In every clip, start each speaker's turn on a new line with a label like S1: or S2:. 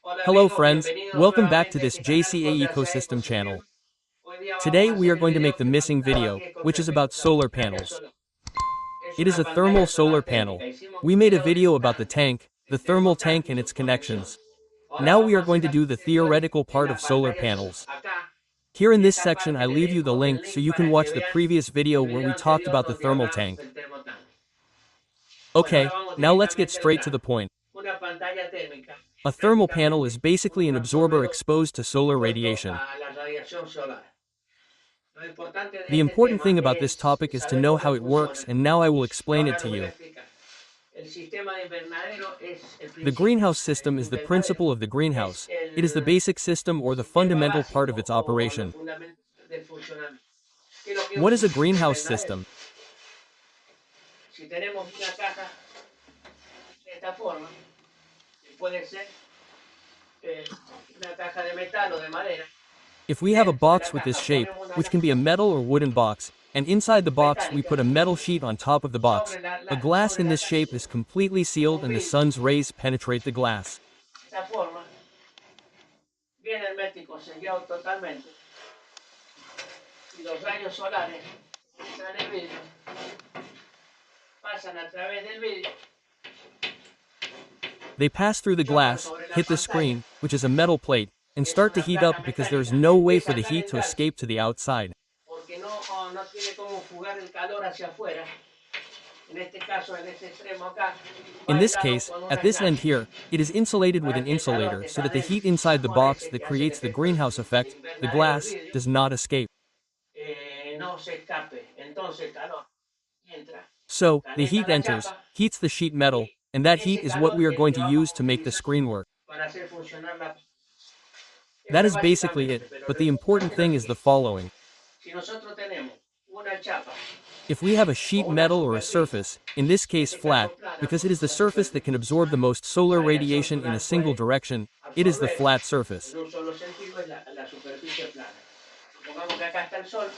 S1: Hola
S2: Hello
S1: amigos,
S2: friends,
S1: bienvenidos
S2: welcome back to
S1: nuevamente a
S2: this
S1: este canal
S2: JCAE
S1: donde hace
S2: ecosystem channel.
S1: ecosistemas. Hoy día vamos
S2: Today
S1: a
S2: we
S1: hacer
S2: are
S1: el
S2: going to make
S1: video
S2: the
S1: que más
S2: missing
S1: estaba
S2: video,
S1: que es con
S2: which is
S1: respecto
S2: about
S1: a la
S2: solar
S1: pantalla
S2: panels.
S1: solar. Es
S2: It is
S1: una
S2: a thermal
S1: pantalla
S2: solar
S1: solar
S2: panel.
S1: térmica. Hicimos
S2: We
S1: un
S2: made a
S1: video
S2: video about the
S1: resultante,
S2: tank, the
S1: el
S2: thermal tank
S1: termotanque y
S2: and
S1: sus
S2: its
S1: conexiones.
S2: connections.
S1: Ahora
S2: Now we
S1: vamos
S2: are
S1: a hacer
S2: going to
S1: la
S2: do the
S1: misión de hoy
S2: theoretical
S1: en
S2: part
S1: la
S2: of solar
S1: pantalla solar.
S2: panels.
S1: Acá,
S2: Here in
S1: en
S2: this
S1: esta
S2: section I
S1: parte le
S2: leave you the
S1: dejo el
S2: link so
S1: link
S2: you can
S1: para que
S2: watch the
S1: vean
S2: previous video
S1: el
S2: where
S1: video
S2: we talked
S1: anterior
S2: about the
S1: donde
S2: thermal
S1: hablamos
S2: tank.
S1: del termotanque. Bueno, ahora
S2: Okay,
S1: vamos
S2: now let's get
S1: directamente al
S2: straight to the
S1: grano.
S2: point.
S1: Una pantalla térmica
S2: A
S1: es
S2: thermal panel
S1: prácticamente
S2: is basically
S1: un
S2: an absorber
S1: absorbedor
S2: exposed to solar
S1: expuesto
S2: radiation.
S1: a la radiación solar. Lo importante de
S2: The
S1: este
S2: important
S1: tema
S2: thing about this
S1: es
S2: topic is to
S1: saber
S2: know
S1: cómo
S2: how it works,
S1: funciona.
S2: and now I will
S1: Y
S2: explain it
S1: ahora
S2: to
S1: lo voy a
S2: you.
S1: explicar. El sistema de invernadero es el
S2: The
S1: principio.
S2: greenhouse
S1: El
S2: system is the
S1: invernadero
S2: principle of the
S1: es
S2: greenhouse. It is the
S1: el
S2: basic system or the
S1: sistema
S2: fundamental part of
S1: básico
S2: its
S1: o los
S2: operation.
S1: fundamentos del funcionamiento. ¿Qué es lo que es
S2: What is a
S1: un
S2: greenhouse
S1: invernadero?
S2: system?
S1: Si tenemos una caja de esta forma, que puede ser eh, una caja de metal o de madera,
S2: If
S1: y
S2: we have a
S1: dentro de
S2: box
S1: la
S2: with this
S1: caja
S2: shape,
S1: ponemos una
S2: which can be a
S1: lámina
S2: metal or wooden box, and inside the box we
S1: metálica
S2: put a metal sheet on top of the box, a glass
S1: sobre
S2: in
S1: la
S2: this shape
S1: caja,
S2: is completely sealed
S1: un
S2: and the
S1: vidrio.
S2: sun's rays penetrate the glass.
S1: De esta forma, viene hermético sellado totalmente y los rayos solares entran en el vidrio, pasan a través del vidrio,
S2: They pass through the
S1: chocan
S2: glass,
S1: sobre la
S2: hit the
S1: pantalla,
S2: screen, which is a metal plate, and
S1: que es
S2: start to
S1: una
S2: heat
S1: placa
S2: up because there is
S1: metálica,
S2: no way
S1: empieza
S2: for
S1: a
S2: the heat to
S1: calentarse
S2: escape to the outside.
S1: porque no tiene cómo fugar el calor hacia afuera. En este caso, en este extremo acá, va
S2: In this
S1: aislado
S2: case,
S1: con un
S2: at this end
S1: aislante
S2: here, it is insulated with
S1: para
S2: an
S1: que el calor
S2: insulator
S1: que
S2: so
S1: está
S2: that the
S1: dentro,
S2: heat inside the
S1: por
S2: box
S1: ese
S2: that
S1: que hace el
S2: creates the
S1: efecto
S2: greenhouse
S1: del
S2: effect, the
S1: invernadero del
S2: glass,
S1: vidrio,
S2: does not escape.
S1: no se escape. Entonces el calor entra,
S2: So, the
S1: calienta
S2: heat
S1: la
S2: enters,
S1: chapa
S2: heats the sheet metal,
S1: y
S2: and that heat
S1: ese
S2: is what
S1: calor
S2: we are
S1: es el
S2: going
S1: que
S2: to
S1: vamos
S2: use
S1: a
S2: to make the
S1: utilizar
S2: screen work.
S1: para hacer funcionar la.
S2: That
S1: Eso es
S2: is basically it,
S1: básicamente, pero
S2: but
S1: lo
S2: the important
S1: importante es lo
S2: thing is the
S1: siguiente.
S2: following.
S1: Si nosotros tenemos una chapa
S2: If we have a
S1: o
S2: sheet
S1: una
S2: metal or a
S1: superficie,
S2: surface, in this
S1: en
S2: case
S1: este caso
S2: flat,
S1: plana,
S2: because it is
S1: porque
S2: the
S1: la
S2: surface that can
S1: superficie
S2: absorb the most
S1: la
S2: solar
S1: radiación
S2: radiation in a
S1: solar
S2: single
S1: puede
S2: direction, it is the
S1: absorber
S2: flat surface.
S1: en un solo sentido es la superficie plana. Supongamos que acá está el sol,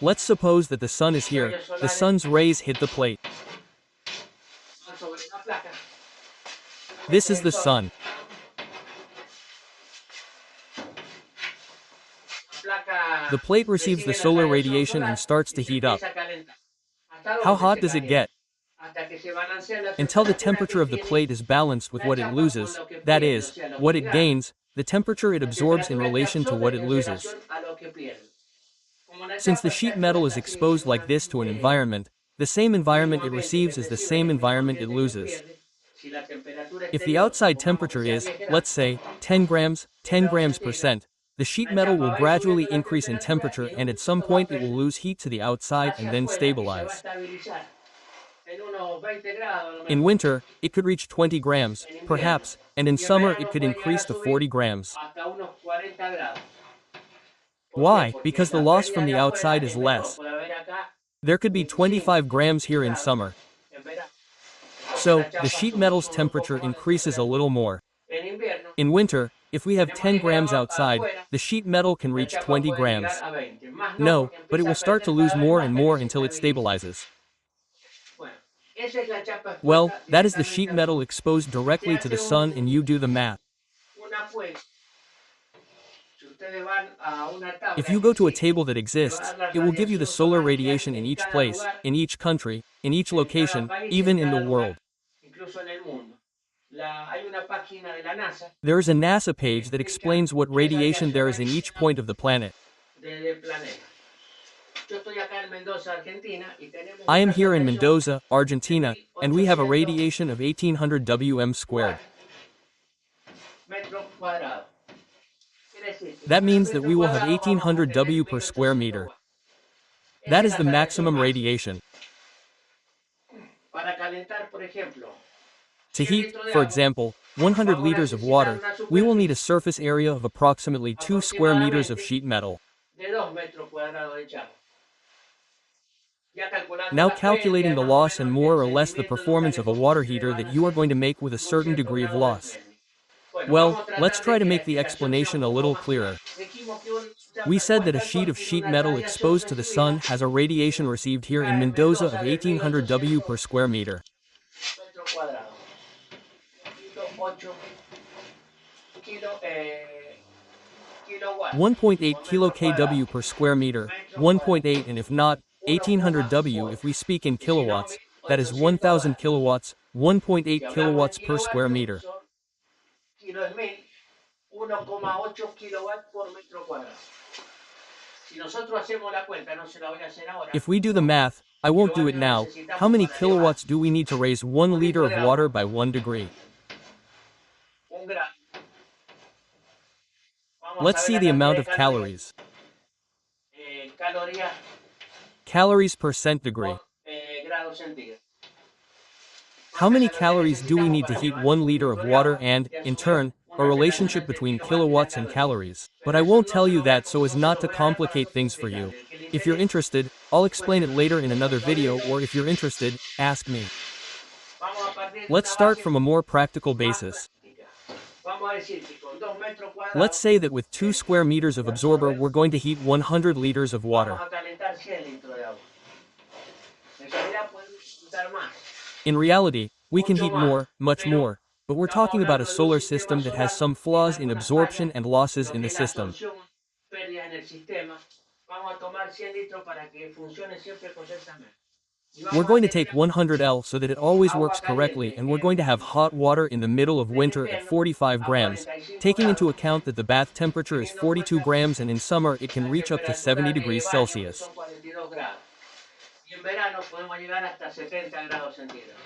S2: Let's suppose that the sun is
S1: los
S2: here,
S1: rayos
S2: the
S1: solares
S2: sun's rays hit the plate.
S1: van sobre una placa,
S2: This
S1: este es
S2: is
S1: el
S2: the
S1: sol,
S2: sun.
S1: la placa
S2: The plate receives the
S1: recibe la
S2: solar
S1: radiación
S2: radiation and
S1: solar
S2: starts
S1: y
S2: to
S1: se
S2: heat up.
S1: empieza a calentar. ¿Hasta
S2: How
S1: dónde
S2: hot
S1: se
S2: does it
S1: calienta?
S2: get?
S1: Hasta que se balancea la
S2: Until the
S1: temperatura
S2: temperature
S1: que
S2: of the
S1: tiene
S2: plate is balanced with
S1: la
S2: what it
S1: chapa con
S2: loses,
S1: lo que
S2: that
S1: pierde, o
S2: is,
S1: sea, lo
S2: what
S1: que
S2: it
S1: gana.
S2: gains, the temperature it
S1: La
S2: absorbs in
S1: temperatura que
S2: relation to what
S1: absorbe
S2: it
S1: en
S2: loses.
S1: relación a lo que pierde. Como la
S2: Since the
S1: chapa está
S2: sheet metal is
S1: expuesta así
S2: exposed
S1: en un
S2: like this to an
S1: ambiente,
S2: environment, the same
S1: el mismo
S2: environment it
S1: ambiente que
S2: receives is the
S1: recibe,
S2: same
S1: el mismo
S2: environment it
S1: ambiente que
S2: loses.
S1: pierde, si la temperatura
S2: If the
S1: exterior,
S2: outside
S1: supongamos que
S2: temperature
S1: sea
S2: is,
S1: 10 grados,
S2: let's say, 10 grams,
S1: 10
S2: 10
S1: grados
S2: grams
S1: centígrados,
S2: percent, the sheet
S1: la
S2: metal
S1: chapa
S2: will
S1: va a ir
S2: gradually
S1: subiendo la
S2: increase in
S1: temperatura
S2: temperature
S1: y en
S2: and
S1: un
S2: at some
S1: punto va a
S2: point it will
S1: prender
S2: lose heat to the outside and
S1: hacia
S2: then
S1: afuera y se va a
S2: stabilize.
S1: estabilizar en unos 20 grados a lo
S2: In
S1: mejor.
S2: winter, it could reach 20 grams,
S1: En invierno.
S2: perhaps, and in
S1: Y en
S2: summer it
S1: verano
S2: could
S1: puede llegar
S2: increase
S1: a
S2: to
S1: subir
S2: 40 grams.
S1: hasta unos 40 grados. ¿Por qué?
S2: Why?
S1: Porque
S2: Because the
S1: la
S2: loss
S1: pérdida
S2: from
S1: de
S2: the
S1: afuera
S2: outside is
S1: es menor.
S2: less.
S1: Puede haber acá
S2: There could be
S1: 25
S2: 25 grams here in
S1: grados
S2: summer.
S1: en verano. Entonces
S2: So,
S1: la
S2: the
S1: chapa
S2: sheet metal's
S1: sube un poco
S2: temperature
S1: más de
S2: increases a
S1: temperatura.
S2: little more.
S1: En invierno
S2: In winter, if we have
S1: tenemos
S2: 10
S1: 10
S2: grams
S1: grados
S2: outside,
S1: afuera,
S2: the sheet metal can
S1: la
S2: reach
S1: chapa
S2: 20
S1: puede llegar
S2: grams.
S1: a 20. Más no,
S2: No,
S1: porque
S2: but it
S1: empieza
S2: will
S1: a
S2: start to
S1: perder
S2: lose
S1: cada vez
S2: more
S1: más
S2: and
S1: hasta que
S2: more
S1: se
S2: until it
S1: estabiliza.
S2: stabilizes.
S1: Bueno, esa es la chapa
S2: Well,
S1: expuesta
S2: that is the
S1: directamente
S2: sheet
S1: al
S2: metal
S1: sol.
S2: exposed
S1: Se
S2: directly to
S1: hace
S2: the sun and you do the math.
S1: una fuente. Si ustedes van a una
S2: If
S1: tabla
S2: you
S1: que
S2: go to a
S1: existe,
S2: table that
S1: le va a
S2: exists,
S1: dar la
S2: it will give you the
S1: radiación
S2: solar
S1: solar que hay
S2: radiation in
S1: en
S2: each
S1: cada
S2: place,
S1: lugar,
S2: in each country, in each
S1: en cada
S2: location,
S1: país, en
S2: even in the
S1: cada lugar,
S2: world.
S1: incluso en el mundo. Hay una página de la NASA
S2: There is a NASA
S1: que
S2: page that
S1: explica
S2: explains what
S1: qué
S2: radiation
S1: radiación
S2: there is
S1: hay
S2: in each point of the planet.
S1: del planeta. Yo estoy acá en Mendoza, Argentina, y tenemos
S2: I am
S1: una
S2: here in
S1: radiación
S2: Mendoza,
S1: de
S2: Argentina, and we have a
S1: 1800
S2: radiation of 1800 Wm squared.
S1: metros cuadrados. Quiere decir que
S2: That
S1: cada
S2: means that
S1: metro
S2: we will have
S1: cuadrado vamos a
S2: 1800
S1: tener
S2: W per square
S1: 1800
S2: meter.
S1: watts.
S2: That
S1: Esa es
S2: is
S1: la
S2: the
S1: radiación
S2: maximum
S1: máxima.
S2: radiation.
S1: Para calentar, por ejemplo,
S2: To
S1: 100
S2: heat,
S1: litros de
S2: for
S1: agua,
S2: example, 100
S1: vamos a
S2: liters of
S1: necesitar
S2: water,
S1: una
S2: we will need a
S1: superficie
S2: surface area of approximately 2 square meters of
S1: aproximadamente
S2: sheet metal.
S1: de 2 metros cuadrados de chapa. Ya calculando
S2: Now
S1: las
S2: calculating
S1: pérdidas,
S2: the
S1: más o
S2: loss and
S1: menos
S2: more
S1: el
S2: or less the
S1: rendimiento de un
S2: performance of a
S1: calefactor
S2: water
S1: ustedes
S2: heater
S1: van
S2: that
S1: a
S2: you are
S1: hacer
S2: going to make with a
S1: con un
S2: certain
S1: cierto
S2: degree of
S1: grado de
S2: loss.
S1: térmica. Bueno,
S2: Well,
S1: vamos a
S2: let's
S1: tratar de
S2: try to
S1: que la
S2: make the
S1: explicación sea
S2: explanation
S1: un
S2: a
S1: poco
S2: little
S1: más clara.
S2: clearer.
S1: Dijimos que una
S2: We
S1: chapa
S2: said that
S1: expuesta
S2: a
S1: al
S2: sheet
S1: sol
S2: of
S1: tiene
S2: sheet
S1: una
S2: metal
S1: radiación
S2: exposed to the sun
S1: recibida
S2: has a radiation received here in
S1: acá en
S2: Mendoza
S1: Mendoza
S2: of
S1: de
S2: 1800 W per
S1: 1800
S2: square meter.
S1: metros cuadrados. 108 kilo, kilowatt
S2: 1.8
S1: por metro cuadrado.
S2: kilo-kW per square meter,
S1: Metro cuadrado.
S2: 1.8 and if not, 1800 W
S1: 1,800
S2: if we speak in
S1: y si no,
S2: kilowatts, that is
S1: 1.800
S2: 1000
S1: watts.
S2: kilowatts,
S1: Si
S2: 1.8
S1: hablamos en
S2: kilowatts per square
S1: kilovatios,
S2: meter.
S1: son kilo es 1000, 1,8 kilowatts por metro cuadrado. Si nosotros hacemos la cuenta, no se la voy a hacer ahora,
S2: If we do the math, I won't do it
S1: kilovatios
S2: now, how
S1: necesitamos
S2: many
S1: para elevar
S2: kilowatts do we need to raise 1
S1: un
S2: liter
S1: litro
S2: of
S1: de
S2: water
S1: agua,
S2: by 1 degree?
S1: un grano. Vamos
S2: Let's
S1: a ver
S2: see
S1: la
S2: the
S1: cantidad
S2: amount
S1: de
S2: of calories.
S1: calorías
S2: Calories per cent degree.
S1: por grado centígrado.
S2: How
S1: ¿Cuántas
S2: many
S1: calorías
S2: calories do we
S1: necesitamos
S2: need to
S1: para
S2: heat
S1: elevar
S2: 1
S1: un
S2: liter of
S1: litro de
S2: water
S1: agua?
S2: and,
S1: Y a
S2: in
S1: su vez,
S2: turn, a
S1: una
S2: relationship
S1: relación entre
S2: between
S1: kilowatts y la
S2: kilowatts and
S1: caloría.
S2: calories? But
S1: Pero
S2: I
S1: eso
S2: won't
S1: no
S2: tell
S1: se
S2: you
S1: lo voy
S2: that
S1: a,
S2: so as
S1: no se
S2: not
S1: lo
S2: to
S1: voy a dar para
S2: complicate
S1: nosotros
S2: things for you.
S1: explicarle. El que le
S2: If you're
S1: interese,
S2: interested, I'll explain it
S1: pues
S2: later in another
S1: lo
S2: video,
S1: lee.
S2: or if you're interested, ask me.
S1: Vamos a partir de
S2: Let's
S1: una
S2: start
S1: base
S2: from a more practical
S1: más
S2: basis.
S1: práctica. Vamos a decir que con 2 metros
S2: Let's
S1: cuadrados
S2: say that with 2 square meters of
S1: de
S2: absorber,
S1: absorber,
S2: we're going to heat 100 liters of
S1: vamos
S2: water.
S1: a calentar 100 litros de agua. En realidad podemos usar más,
S2: In reality, we can
S1: mucho
S2: heat
S1: más,
S2: more, much
S1: pero
S2: more. But we're
S1: estamos
S2: talking about a
S1: hablando de un
S2: solar
S1: sistema
S2: system that has
S1: solar
S2: some
S1: que en
S2: flaws in
S1: algunas
S2: absorption
S1: fallas,
S2: and losses
S1: lo
S2: in
S1: que
S2: the
S1: es la
S2: system.
S1: absorción, pérdidas en el sistema. Vamos a tomar 100 litros para que funcione siempre correctamente. Y
S2: We're
S1: vamos a
S2: going to
S1: tener
S2: take 100L so that it always
S1: agua
S2: works correctly,
S1: caliente
S2: and we're going to have hot water in the middle of
S1: en
S2: winter at
S1: invierno
S2: 45
S1: a
S2: grams,
S1: 45
S2: taking into
S1: grados,
S2: account that the bath temperature is
S1: teniendo en
S2: 42
S1: cuenta
S2: grams and in summer it can
S1: la
S2: reach up to
S1: temperatura
S2: 70
S1: de
S2: degrees
S1: baño que
S2: Celsius.
S1: son 42 grados. Y en verano podemos llegar hasta 70 grados centígrados.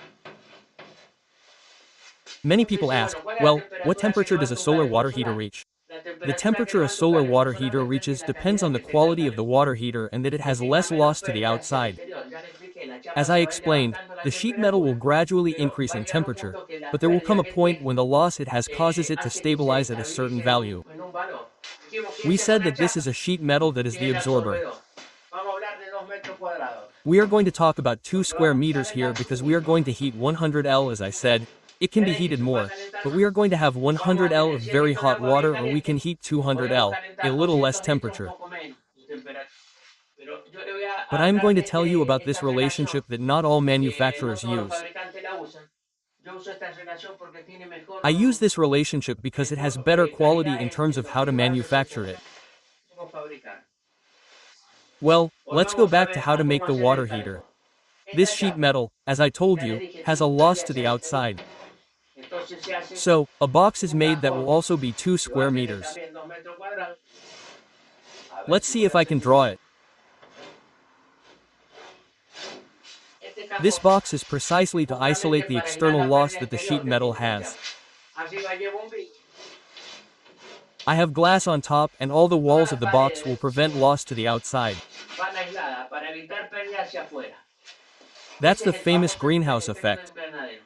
S2: Many
S1: Usted
S2: people
S1: dice,
S2: ask,
S1: bueno, ¿cuál es la
S2: well, what
S1: temperatura que
S2: temperature does a
S1: levanta un
S2: solar
S1: calentón
S2: water heater
S1: solar?
S2: reach?
S1: La
S2: The
S1: temperatura que
S2: temperature a
S1: levanta un
S2: solar
S1: calentón
S2: water
S1: solar
S2: heater
S1: depende de
S2: reaches
S1: la
S2: depends on
S1: cantidad
S2: the
S1: que tenga
S2: quality of the
S1: caliente.
S2: water heater and that it has
S1: Exista
S2: less
S1: menos
S2: loss to the
S1: pérdida hacia el
S2: outside.
S1: exterior. Ya le expliqué, la chapa
S2: As
S1: se
S2: I
S1: va a ir
S2: explained,
S1: levantando la
S2: the sheet metal will
S1: temperatura,
S2: gradually
S1: pero
S2: increase
S1: va a
S2: in
S1: llegar un
S2: temperature,
S1: punto que la
S2: but there will come a
S1: pérdida que
S2: point
S1: tiene
S2: when the loss it has causes it to
S1: hace que se
S2: stabilize at a certain
S1: estabilice
S2: value.
S1: en un valor. Dijimos que
S2: We
S1: esa es
S2: said
S1: una
S2: that this is
S1: chapa,
S2: a sheet metal that is
S1: que
S2: the
S1: es el
S2: absorber.
S1: absorbedor. Vamos a hablar de 2 metros cuadrados.
S2: We are going to talk about 2
S1: Porque
S2: square
S1: vamos a
S2: meters here
S1: calentar
S2: because
S1: su
S2: we are
S1: mismo.
S2: going to heat 100L as I said. It can be
S1: Quiere decir,
S2: heated
S1: se puede
S2: more,
S1: calentar
S2: but
S1: más.
S2: we are going to have
S1: Vamos a
S2: 100L
S1: tener
S2: of
S1: 100
S2: very
S1: litros de
S2: hot
S1: agua bien
S2: water or we
S1: caliente.
S2: can heat
S1: Podemos
S2: 200L, a
S1: calentar
S2: little less
S1: 200 litros, un
S2: temperature.
S1: poco menos de temperatura. Pero yo le voy a
S2: But I'm
S1: hablar
S2: going to
S1: de
S2: tell you about
S1: esta
S2: this
S1: relación
S2: relationship that not all
S1: que no
S2: manufacturers
S1: todos los
S2: use.
S1: fabricantes la usan. Yo uso esta relación porque tiene
S2: I use this relationship because it has better quality in
S1: calidad
S2: terms
S1: en
S2: of
S1: los
S2: how to
S1: procesos
S2: manufacture it.
S1: cómo fabricar.
S2: Well,
S1: Hoy
S2: let's go
S1: vamos a
S2: back to
S1: ver
S2: how to
S1: a
S2: make
S1: cómo
S2: the
S1: hacer el
S2: water heater.
S1: calentón. Esta
S2: This sheet
S1: chapa,
S2: metal, as I told
S1: ya le
S2: you,
S1: dije,
S2: has a
S1: tiene
S2: loss to
S1: hacia
S2: the
S1: el exterior.
S2: outside.
S1: Entonces se hace
S2: So, a box is
S1: un
S2: made that will
S1: cajón
S2: also be 2
S1: que va
S2: square
S1: a tener
S2: meters.
S1: también 2 metros cuadrados. A ver
S2: Let's
S1: si
S2: see if
S1: puedo
S2: I
S1: hacer
S2: can draw it.
S1: este
S2: This
S1: cajón
S2: box is precisely to isolate
S1: justamente
S2: the
S1: para aislar
S2: external
S1: la
S2: loss
S1: pérdida
S2: that the
S1: exterior
S2: sheet
S1: que
S2: metal
S1: tiene la
S2: has.
S1: chapa. Arriba llevo un vidrio.
S2: I have glass on top and all the
S1: Todas
S2: walls
S1: las
S2: of the box will
S1: paredes
S2: prevent loss to the outside.
S1: van aisladas para evitar pérdida hacia afuera.
S2: That's
S1: Ese
S2: the
S1: es el
S2: famous
S1: famoso
S2: greenhouse
S1: efecto
S2: effect.
S1: invernadero.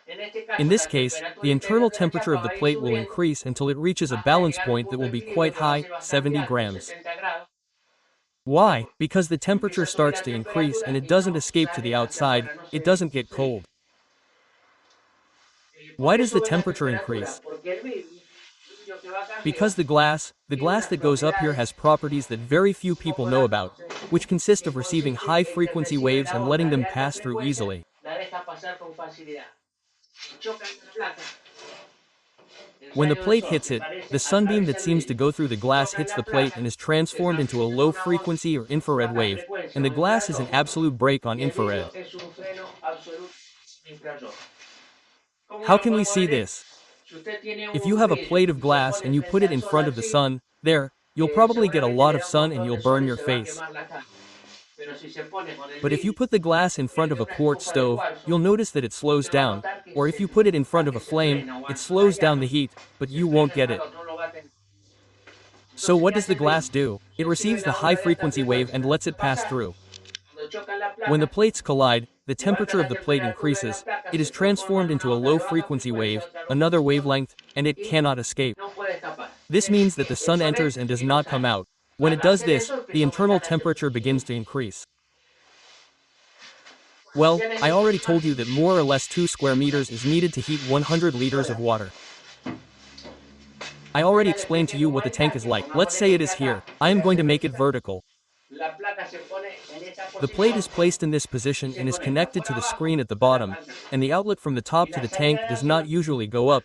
S1: En este
S2: In
S1: caso,
S2: this
S1: la
S2: case,
S1: temperatura
S2: the
S1: interior
S2: internal
S1: de la
S2: temperature of
S1: chapa
S2: the
S1: va a ir
S2: plate will
S1: subiendo
S2: increase until it reaches a
S1: hasta
S2: balance
S1: llegar a un
S2: point that
S1: punto
S2: will
S1: de
S2: be
S1: equilibrio
S2: quite
S1: que va a
S2: high,
S1: ser bastante
S2: 70
S1: alto,
S2: grams.
S1: 70 grados.
S2: Why? Because the temperature
S1: Empieza a subir
S2: starts
S1: la
S2: to increase and
S1: temperatura
S2: it
S1: y
S2: doesn't
S1: no
S2: escape to
S1: sale
S2: the
S1: hacia
S2: outside,
S1: afuera, no
S2: it
S1: se
S2: doesn't get
S1: fría.
S2: cold.
S1: ¿Por
S2: Why
S1: qué
S2: does the
S1: sube la
S2: temperature
S1: temperatura?
S2: increase?
S1: Porque el vidrio que va acá arriba
S2: Because the
S1: tiene
S2: glass
S1: unas
S2: that goes up here has
S1: propiedades
S2: properties that very few
S1: un
S2: people
S1: poco
S2: know about,
S1: dañosas
S2: which consist
S1: que
S2: of receiving
S1: consiste
S2: high
S1: en que
S2: frequency
S1: recibe
S2: waves
S1: la
S2: and letting
S1: onda
S2: them
S1: de alta
S2: pass through
S1: frecuencia,
S2: easily.
S1: la deja pasar con facilidad. Choca en la placa. El
S2: When the
S1: rayo del
S2: plate
S1: sol
S2: hits
S1: que
S2: it,
S1: parece
S2: the sunbeam
S1: atraviesa
S2: that
S1: el
S2: seems to
S1: vidrio.
S2: go through the glass
S1: Choca en
S2: hits
S1: la
S2: the plate
S1: placa,
S2: and is
S1: se
S2: transformed into a
S1: transmite
S2: low
S1: una onda
S2: frequency or infrared
S1: baja
S2: wave,
S1: frecuencia
S2: and the
S1: o
S2: glass is an
S1: infrarrojo.
S2: absolute break on
S1: Y el vidrio
S2: infrared.
S1: es un freno absoluto infrarrojo. ¿Cómo
S2: How
S1: lo
S2: can we
S1: podemos
S2: see
S1: ver esto?
S2: this?
S1: Si usted tiene
S2: If you
S1: un
S2: have a
S1: vidrio
S2: plate of
S1: y se
S2: glass
S1: pone
S2: and you put
S1: frente
S2: it
S1: al
S2: in
S1: sol
S2: front of the
S1: así,
S2: sun, there, you'll probably get a
S1: seguramente
S2: lot
S1: le
S2: of
S1: da un
S2: sun and
S1: montón
S2: you'll
S1: de sol
S2: burn
S1: y
S2: your
S1: se va a
S2: face.
S1: quemar la cara. Pero si se pone con el
S2: But if you
S1: vidrio
S2: put the glass in front
S1: frente
S2: of
S1: a
S2: a
S1: una
S2: quartz
S1: estufa de
S2: stove,
S1: cuarzo,
S2: you'll notice that it slows
S1: usted va a
S2: down,
S1: notar que
S2: or if you put it in front of a
S1: se
S2: flame,
S1: frena o
S2: it
S1: ante una
S2: slows down the
S1: llama,
S2: heat, but
S1: se
S2: you
S1: frena
S2: won't
S1: el
S2: get it.
S1: calor, no lo va a tener.
S2: So
S1: Entonces,
S2: what
S1: ¿qué
S2: does
S1: hace
S2: the
S1: el
S2: glass
S1: vidrio?
S2: do? It
S1: Recibe
S2: receives the
S1: la
S2: high
S1: onda de alta
S2: frequency wave and
S1: frecuencia,
S2: lets
S1: va
S2: it pass
S1: pasando.
S2: through.
S1: Cuando choca la
S2: When the
S1: placa,
S2: plates collide, the
S1: levanta
S2: temperature of
S1: la
S2: the plate
S1: temperatura de la
S2: increases,
S1: placa,
S2: it is
S1: se transforma
S2: transformed
S1: en
S2: into
S1: una
S2: a
S1: onda de
S2: low
S1: baja
S2: frequency
S1: frecuencia,
S2: wave,
S1: otra longitud
S2: another
S1: de onda,
S2: wavelength, and it
S1: y
S2: cannot escape.
S1: no puede escapar.
S2: This means that the
S1: El
S2: sun
S1: sol
S2: enters
S1: entra
S2: and does
S1: y no
S2: not come
S1: sale.
S2: out. When it
S1: Al
S2: does
S1: hacer
S2: this,
S1: eso
S2: the
S1: empieza a
S2: internal
S1: aumentar la
S2: temperature begins
S1: temperatura.
S2: to increase.
S1: Si
S2: Well,
S1: ya
S2: I already
S1: necesito
S2: told you that more or less 2 square meters is needed to heat 100 liters of water. I
S1: Yo
S2: already
S1: ya le
S2: explained to
S1: expliqué
S2: you
S1: cómo
S2: what the
S1: es el
S2: tank is
S1: tanque.
S2: like. Let's say
S1: Pongámosle
S2: it
S1: que
S2: is
S1: acá
S2: here. I am
S1: voy a
S2: going to
S1: hacer
S2: make it
S1: vertical.
S2: vertical.
S1: La placa se pone en esta
S2: The plate is
S1: posición
S2: placed in this
S1: y
S2: position
S1: se
S2: and is
S1: conecta
S2: connected
S1: por
S2: to the
S1: abajo
S2: screen at the
S1: a la
S2: bottom,
S1: pantalla.
S2: and the outlet from the
S1: Y
S2: top to
S1: la
S2: the
S1: salida
S2: tank
S1: de
S2: does not
S1: acción
S2: usually go up,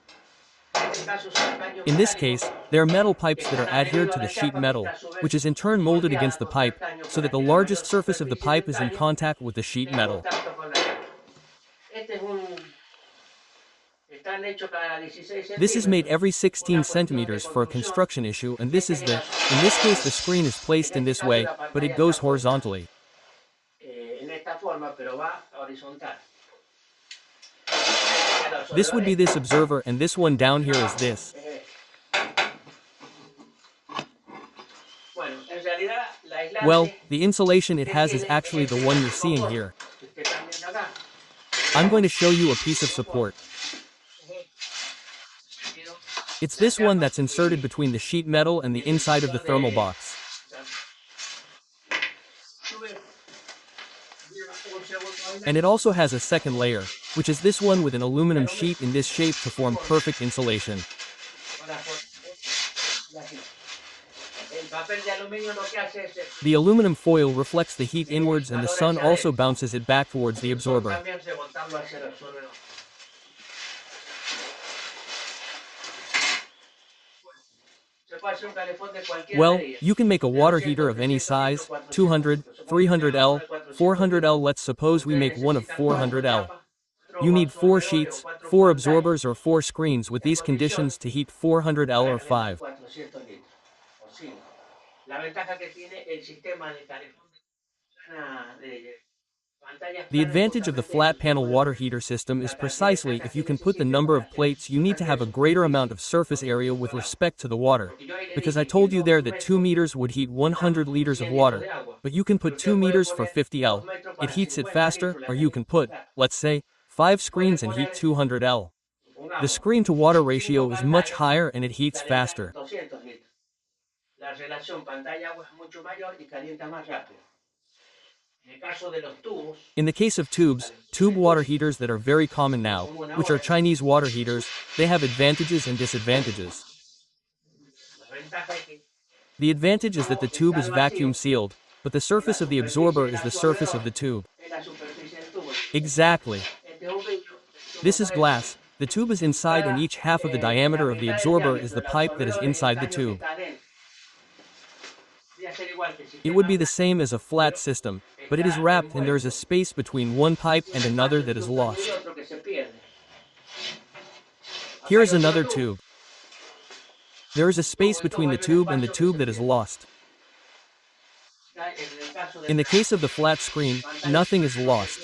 S1: En este caso son caños
S2: In this case, they are metal pipes that are adhered to the sheet metal, which is in turn molded against the pipe, so that the largest surface of the pipe is in contact with the sheet metal. This is made every 16 centimeters for a construction issue, and this is in this case the screen is placed in this way, but it goes horizontally. This would be this observer, and this one down here is this. Well, the insulation it has is actually the one you're seeing here. I'm going to show you a piece of support. It's this one that's inserted between the sheet metal and the inside of the thermal box. And it also has a second layer, which is this one with an aluminum sheet in this shape to form perfect insulation. The aluminum foil reflects the heat inwards, and the sun also bounces it back towards the absorber. Well, you can make a water heater of any size, 200, 300L, 400L. Let's suppose we make one of 400L. You need 4 sheets, 4 absorbers or 4 screens with these conditions to heat 400L or 5. The advantage of the flat panel water heater system is precisely if you can put the number of plates you need to have a greater amount of surface area with respect to the water. Because I told you there that 2 meters would heat 100 liters of water, but you can put 2 meters for 50L. It heats it faster, or you can put, let's say, 5 screens and heat 200L. The screen to water ratio is much higher and it heats faster. In the case of tube water heaters that are very common now, which are Chinese water heaters, they have advantages and disadvantages. The advantage is that the tube is vacuum sealed, but the surface of the absorber is the surface of the tube. Exactly. This is glass. The tube is inside, and each half of the diameter of the absorber is the pipe that is inside the tube. It would be the same as a flat system, but it is wrapped and there is a space between one pipe and another that is lost. Here is another tube. There is a space between the tube and the tube that is lost. In the case of the flat screen, nothing is lost.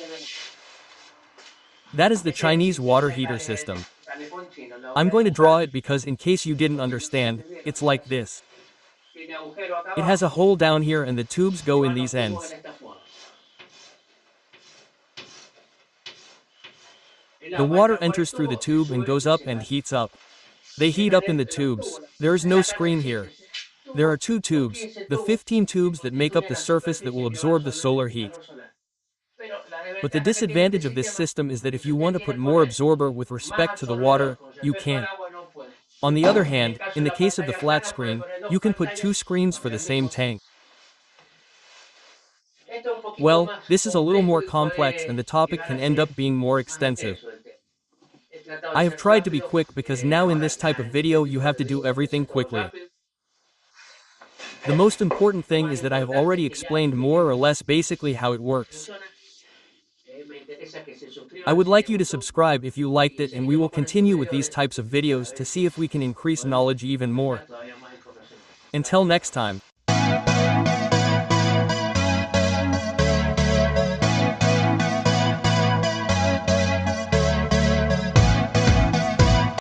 S2: That is the Chinese water heater system. I'm going to draw it because in case you didn't understand, it's like this. It has a hole down here and the tubes go in these ends. The water enters through the tube and goes up and heats up. They heat up in the tubes. There is no screen here. There are 2 tubes, the 15 tubes that make up the surface that will absorb the solar heat. But the disadvantage of this system is that if you want to put more absorber with respect to the water, you can't. On the other hand, in the case of the flat screen, you can put 2 screens for the same tank. Well, this is a little more complex and the topic can end up being more extensive. I have tried to be quick because now in this type of video you have to do everything quickly. The most important thing is that I have already explained more or less basically how it works. I would like you to subscribe if you liked it, and we will continue with these types of videos to see if we can increase knowledge even more. Until next time.